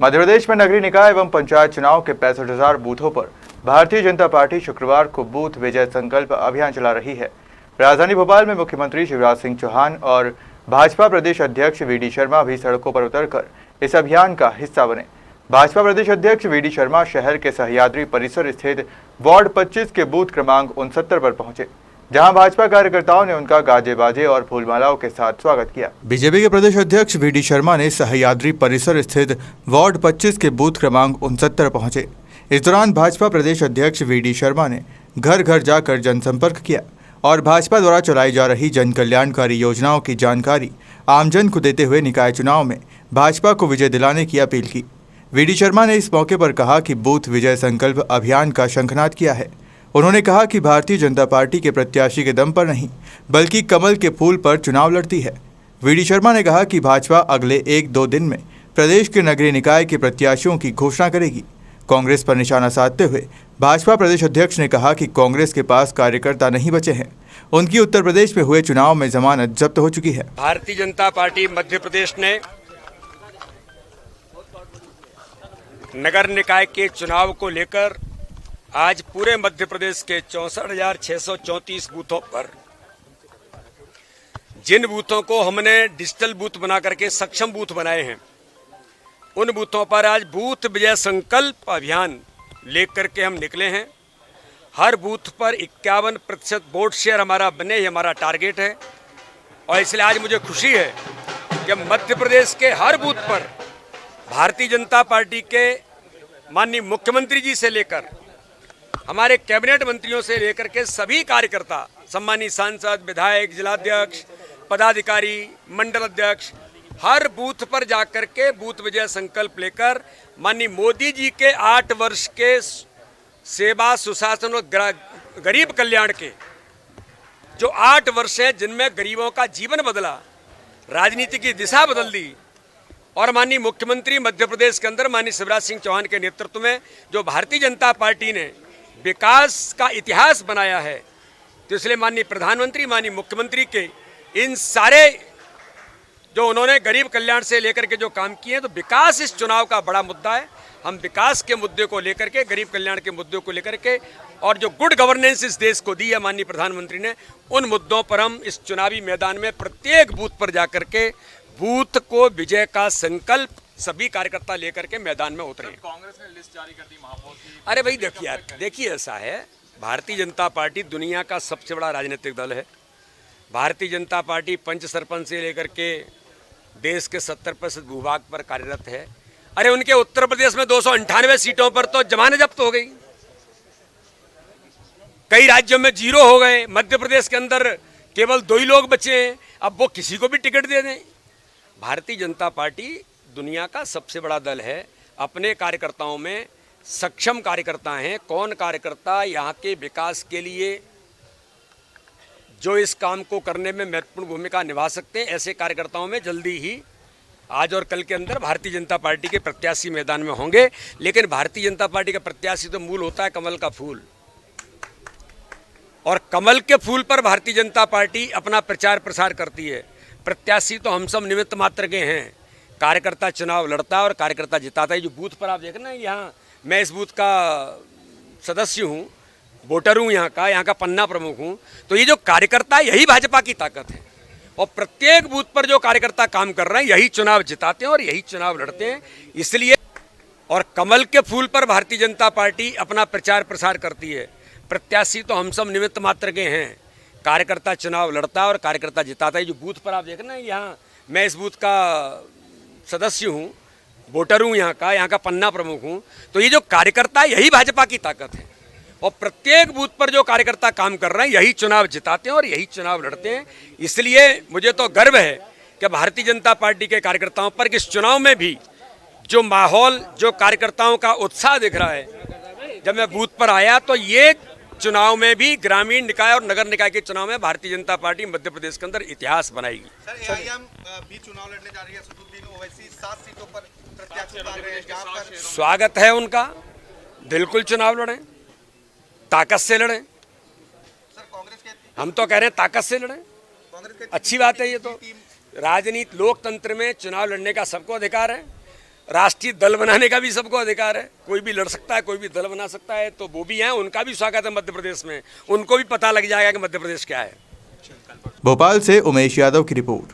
मध्य प्रदेश में नगरीय निकाय एवं पंचायत चुनाव के 65,000 बूथों पर भारतीय जनता पार्टी शुक्रवार को बूथ विजय संकल्प अभियान चला रही है। राजधानी भोपाल में मुख्यमंत्री शिवराज सिंह चौहान और भाजपा प्रदेश अध्यक्ष वी.डी. शर्मा भी सड़कों पर उतरकर इस अभियान का हिस्सा बने। भाजपा प्रदेश अध्यक्ष वी.डी. शर्मा शहर के सह्याद्री परिसर स्थित वार्ड 25 के बूथ क्रमांक 69 पर पहुंचे, जहां भाजपा कार्यकर्ताओं ने उनका गाजे बाजे और फूलमालाओं के साथ स्वागत किया। बीजेपी के प्रदेश अध्यक्ष वी.डी. शर्मा ने सह्याद्री परिसर स्थित वार्ड 25 के बूथ क्रमांक 69 पहुंचे। इस दौरान भाजपा प्रदेश अध्यक्ष वी.डी. शर्मा ने घर घर जाकर जनसंपर्क किया और भाजपा द्वारा चलाई जा रही जन कल्याणकारी योजनाओं की जानकारी आमजन को देते हुए निकाय चुनाव में भाजपा को विजय दिलाने की अपील की। वी.डी. शर्मा ने इस मौके पर कहा कि बूथ विजय संकल्प अभियान का शंखनाद किया है। उन्होंने कहा कि भारतीय जनता पार्टी के प्रत्याशी के दम पर नहीं, बल्कि कमल के फूल पर चुनाव लड़ती है। वी.डी. शर्मा ने कहा कि भाजपा अगले 1-2 दिन में प्रदेश के नगरीय निकाय के प्रत्याशियों की घोषणा करेगी। कांग्रेस पर निशाना साधते हुए भाजपा प्रदेश अध्यक्ष ने कहा कि कांग्रेस के पास कार्यकर्ता नहीं बचे हैं। उनकी उत्तर प्रदेश में हुए चुनाव में जमानत जब्त हो चुकी है। भारतीय जनता पार्टी मध्य प्रदेश ने नगर निकाय के चुनाव को लेकर आज पूरे मध्य प्रदेश के 64,634 बूथों पर, जिन बूथों को हमने डिजिटल बूथ बना करके सक्षम बूथ बनाए हैं, उन बूथों पर आज बूथ विजय संकल्प अभियान लेकर के हम निकले हैं। हर बूथ पर 51% वोट शेयर हमारा बने, ये हमारा टारगेट है। और इसलिए आज मुझे खुशी है कि मध्य प्रदेश के हर बूथ पर भारतीय जनता पार्टी के माननीय मुख्यमंत्री जी से लेकर हमारे कैबिनेट मंत्रियों से लेकर के सभी कार्यकर्ता, सम्मानित सांसद, विधायक, जिलाध्यक्ष, पदाधिकारी, मंडल अध्यक्ष, हर बूथ पर जाकर के बूथ विजय संकल्प लेकर माननीय मोदी जी के 8 वर्ष के सेवा, सुशासन और गरीब कल्याण के जो 8 वर्ष हैं, जिनमें गरीबों का जीवन बदला, राजनीति की दिशा बदल दी, और माननीय मुख्यमंत्री मध्य प्रदेश के अंदर माननीय शिवराज सिंह चौहान के नेतृत्व में जो भारतीय जनता पार्टी ने विकास का इतिहास बनाया है, तो इसलिए माननीय प्रधानमंत्री, माननीय मुख्यमंत्री के इन सारे जो उन्होंने गरीब कल्याण से लेकर के जो काम किए हैं, तो विकास इस चुनाव का बड़ा मुद्दा है। हम विकास के मुद्दे को लेकर के, गरीब कल्याण के मुद्दे को लेकर के, और जो गुड गवर्नेंस इस देश को दी है माननीय प्रधानमंत्री ने, उन मुद्दों पर हम इस चुनावी मैदान में प्रत्येक बूथ पर जाकर के बूथ को विजय का संकल्प सभी कार्यकर्ता लेकर के मैदान में उतरे। कांग्रेस ने लिस्ट जारी कर दी महापौर की। अरे भाई देखिए ऐसा है, भारतीय जनता पार्टी दुनिया का सबसे बड़ा राजनीतिक दल है। भारतीय जनता पार्टी पंच सरपंच से लेकर के देश के 70% भूभाग पर कार्यरत है। अरे उनके उत्तर प्रदेश में 298 सीटों पर तो जमानत जब्त हो गई, कई राज्यों में 0 हो गए, मध्य प्रदेश के अंदर केवल 2 ही लोग बचे हैं। अब वो किसी को भी टिकट दे दें। भारतीय जनता पार्टी दुनिया का सबसे बड़ा दल है। अपने कार्यकर्ताओं में सक्षम कार्यकर्ता हैं। कौन कार्यकर्ता यहाँ के विकास के लिए जो इस काम को करने में महत्वपूर्ण भूमिका निभा सकते हैं, ऐसे कार्यकर्ताओं में जल्दी ही आज और कल के अंदर भारतीय जनता पार्टी के प्रत्याशी मैदान में होंगे। लेकिन भारतीय जनता पार्टी का प्रत्याशी तो मूल होता है कमल का फूल, और कमल के फूल पर भारतीय जनता पार्टी अपना प्रचार प्रसार करती है। प्रत्याशी तो हम सब निमित्त मात्र के हैं। कार्यकर्ता चुनाव लड़ता है और कार्यकर्ता जिताता है। जो बूथ पर आप देख रहे हैं, यहाँ मैं इस बूथ का सदस्य हूँ, वोटर हूँ, यहाँ का पन्ना प्रमुख हूँ। तो ये जो कार्यकर्ता है, यही भाजपा की ताकत है। और प्रत्येक बूथ पर जो कार्यकर्ता काम कर रहे हैं, यही चुनाव जिताते हैं और यही चुनाव लड़ते हैं। इसलिए और कमल के फूल पर भारतीय जनता पार्टी अपना प्रचार प्रसार करती है। प्रत्याशी तो हम सब निमित्त मात्र के हैं। कार्यकर्ता चुनाव लड़ता है और कार्यकर्ता जिताता है। जो बूथ पर आप देख रहे हैं, यहाँ मैं इस बूथ का सदस्य हूँ, वोटर हूँ, यहाँ का पन्ना प्रमुख हूँ। तो ये जो कार्यकर्ता है, यही भाजपा की ताकत है। और प्रत्येक बूथ पर जो कार्यकर्ता काम कर रहे हैं, यही चुनाव जिताते हैं और यही चुनाव लड़ते हैं। इसलिए मुझे तो गर्व है कि भारतीय जनता पार्टी के कार्यकर्ताओं पर इस चुनाव में भी जो माहौल, जो कार्यकर्ताओं का उत्साह दिख रहा है। जब मैं बूथ पर आया तो ये चुनाव में भी, ग्रामीण निकाय और नगर निकाय के चुनाव में भारतीय जनता पार्टी मध्य प्रदेश के अंदर इतिहास बनाएगी। सर, एआईएम भी चुनाव लड़ने जा रही है। सदुद्दीन ओवैसी 7 सीटों पर प्रत्याशी उतार रहे हैं, जहां पर स्वागत है उनका। बिल्कुल चुनाव लड़ें, ताकत से लड़ें। सर, कांग्रेस कहती है, हम तो कह रहे हैं ताकत से लड़ें। कांग्रेस कहती अच्छी बात है। ये तो राजनीति, लोकतंत्र में चुनाव लड़ने का सबको अधिकार है। राष्ट्रीय दल बनाने का भी सबको अधिकार है, कोई भी लड़ सकता है, कोई भी दल बना सकता है, तो वो भी हैं, उनका भी स्वागत है मध्य प्रदेश में। उनको भी पता लग जाएगा कि मध्य प्रदेश क्या है। भोपाल से उमेश यादव की रिपोर्ट।